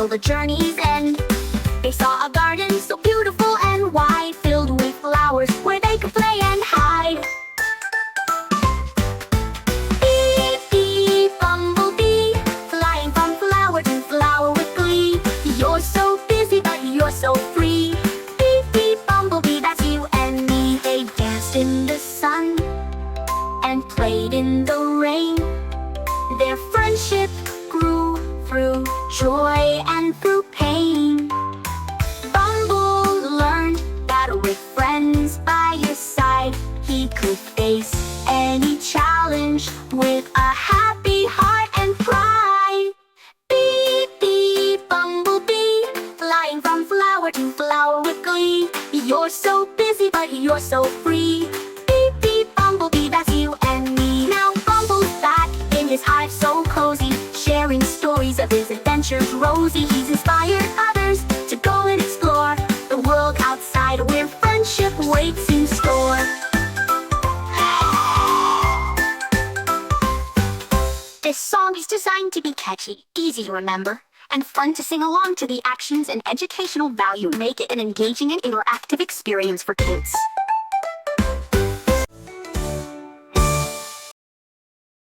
the journey's end. They saw a garden so beautiful and wide, filled with flowers where they could play and hide. Beep, beep, bumblebee, flying from flower to flower with glee. You're so busy, but you're so free. Beep, beep, bumblebee, that's you and me. They danced in the sun and played in the rain. Their friendship grew through joy and through pain. Bumble learned that with friends by his side, he could face any challenge with a happy heart and pride. Beep, beep, bumblebee, flying from flower to flower with glee. You're so busy, but you're so free. Beep, beep, bumblebee, that's you and me. Now Bumble's back in his hive so cozy, sharing stories of his adventures rosy. He's inspired others to go and explore the world outside where friendship waits in store. This song is designed to be catchy, easy to remember, and fun to sing along to. The actions and educational value make it an engaging and interactive experience for kids.